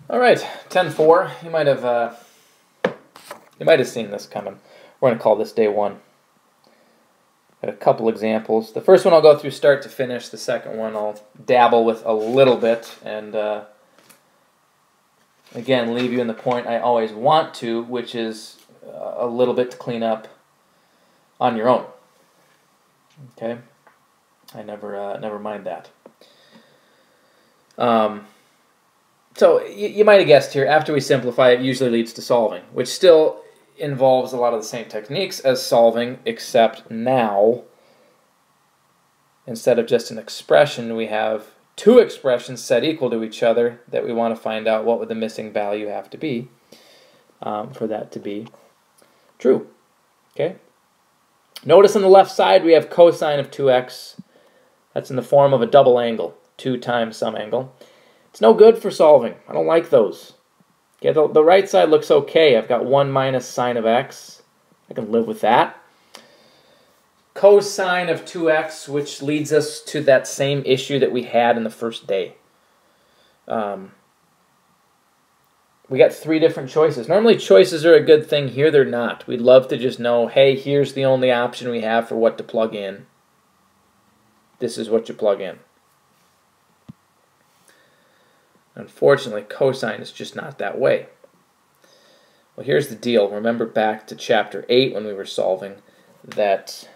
All right, 10-4. You might have seen this coming. We're going to call this day one. Got a couple examples. The first one I'll go through start to finish. The second one I'll dabble with a little bit and again leave you in the point I always want to, which is a little bit to clean up on your own. Okay, I never mind that. So you might have guessed here, after we simplify, it usually leads to solving, which still involves a lot of the same techniques as solving, except now, instead of just an expression, we have two expressions set equal to each other that we want to find out what would the missing value have to be for that to be true. Okay. Notice on the left side we have cosine of 2x. That's in the form of a double angle, 2 times some angle. It's no good for solving. I don't like those. Okay, the right side looks okay. I've got 1 minus sine of x. I can live with that. Cosine of 2x, which leads us to that same issue that we had in the first day. We got 3 different choices. Normally choices are a good thing. Here they're not. We'd love to just know, hey, here's the only option we have for what to plug in. This is what you plug in. Unfortunately, cosine is just not that way. Well, here's the deal. Remember back to chapter 8 when we were solving that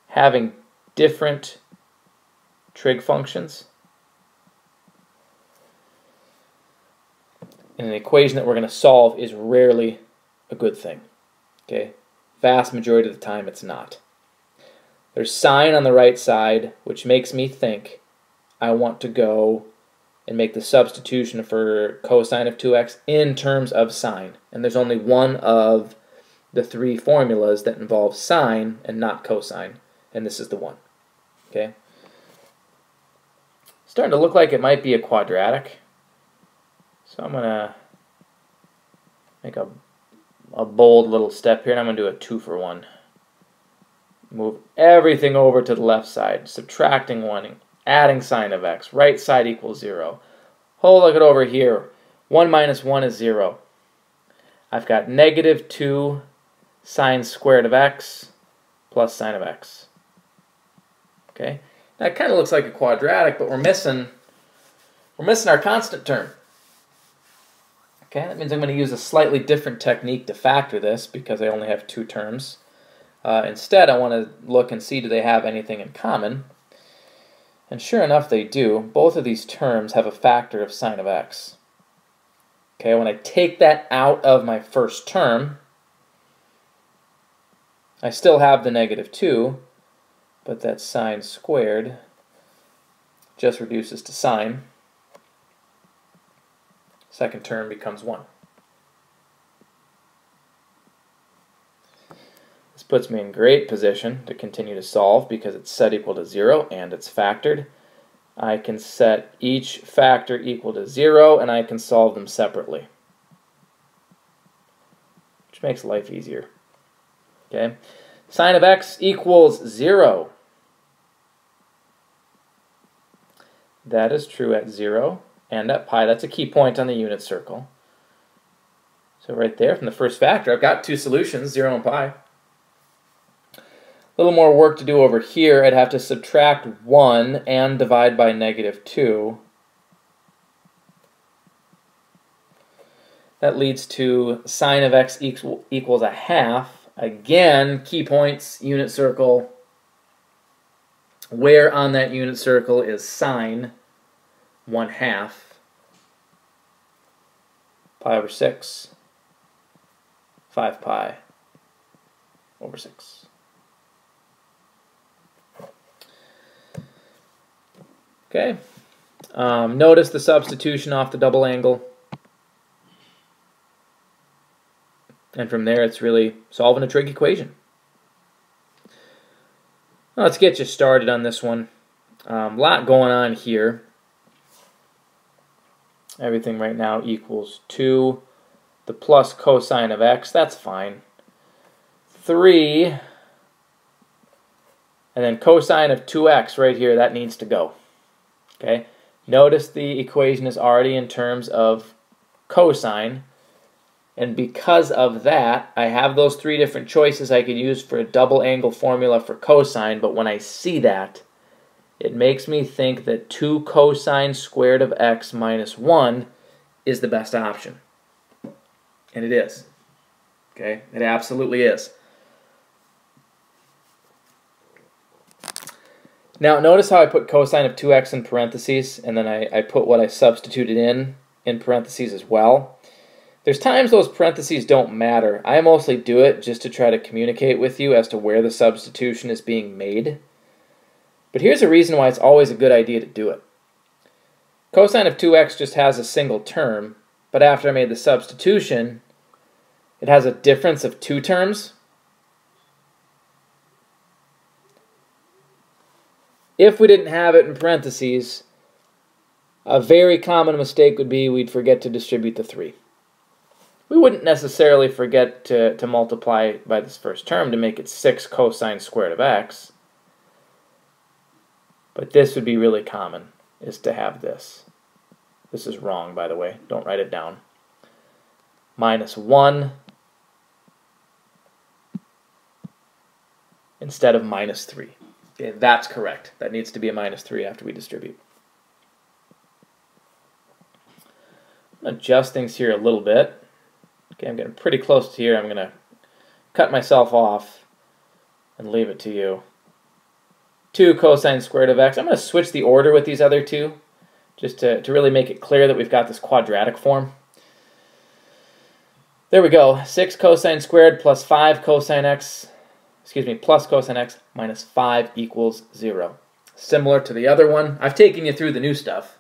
having different trig functions in an equation that we're going to solve is rarely a good thing. Okay? Vast majority of the time it's not. There's sine on the right side, which makes me think I want to go and make the substitution for cosine of 2x in terms of sine. And there's only one of the 3 formulas that involves sine and not cosine, and this is the one. Okay? Starting to look like it might be a quadratic. So I'm going to make a bold little step here, and I'm going to do a 2 for 1. Move everything over to the left side, subtracting 1, adding sine of x, right side equals 0. Oh, look at over here. 1 minus 1 is 0. I've got negative 2 sine squared of x plus sine of x. Okay, that kind of looks like a quadratic, but we're missing our constant term. Okay, that means I'm going to use a slightly different technique to factor this because I only have 2 terms. Instead, I want to look and see do they have anything in common. And sure enough, they do. Both of these terms have a factor of sine of x. Okay, when I take that out of my first term, I still have the negative 2, but that sine squared just reduces to sine. Second term becomes 1. This puts me in great position to continue to solve because it's set equal to 0 and it's factored. I can set each factor equal to 0 and I can solve them separately, which makes life easier. Okay, sine of x equals 0. That is true at 0 and at pi. That's a key point on the unit circle. So right there from the first factor, I've got 2 solutions, 0 and pi. A little more work to do over here. I'd have to subtract 1 and divide by negative 2. That leads to sine of x equals a half. Again, key points, unit circle. Where on that unit circle is sine 1/2? Pi over 6. 5 pi over 6. Okay, notice the substitution off the double angle. And from there, it's really solving a trig equation. Well, let's get you started on this one. A lot going on here. Everything right now equals 2. The plus cosine of x, that's fine. 3. And then cosine of 2x right here, that needs to go. Okay, Notice the equation is already in terms of cosine, and because of that, I have those three different choices I could use for a double angle formula for cosine, but when I see that, it makes me think that 2 cosine squared of x minus 1 is the best option. And it is. Okay, it absolutely is. Now, notice how I put cosine of 2x in parentheses, and then I put what I substituted in parentheses as well. There's times those parentheses don't matter. I mostly do it just to try to communicate with you as to where the substitution is being made. But here's a reason why it's always a good idea to do it. Cosine of 2x just has a single term, but after I made the substitution, it has a difference of 2 terms. If we didn't have it in parentheses, a very common mistake would be we'd forget to distribute the 3. We wouldn't necessarily forget to multiply by this first term to make it 6 cosine squared of x. But this would be really common, is to have this. This is wrong, by the way. Don't write it down. Minus 1 instead of minus 3. Okay, that's correct. That needs to be a minus 3 after we distribute. I'm going to adjust things here a little bit. Okay, I'm getting pretty close to here. I'm going to cut myself off and leave it to you. 2 cosine squared of x. I'm going to switch the order with these other two just to really make it clear that we've got this quadratic form. There we go. 6 cosine squared plus 5 cosine x, plus cosine x minus 5 equals 0. Similar to the other one. I've taken you through the new stuff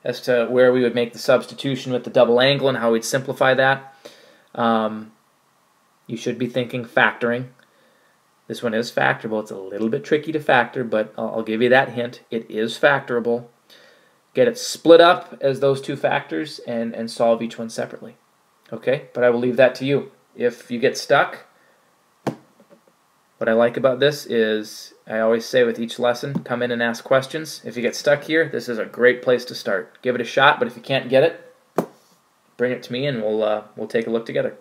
as to where we would make the substitution with the double angle and how we'd simplify that. You should be thinking factoring. This one is factorable. It's a little bit tricky to factor, but I'll give you that hint. It is factorable. Get it split up as those two factors and solve each one separately. Okay, but I will leave that to you. If you get stuck, what I like about this is I always say with each lesson, come in and ask questions. If you get stuck here, this is a great place to start. Give it a shot, but if you can't get it, bring it to me and we'll take a look together.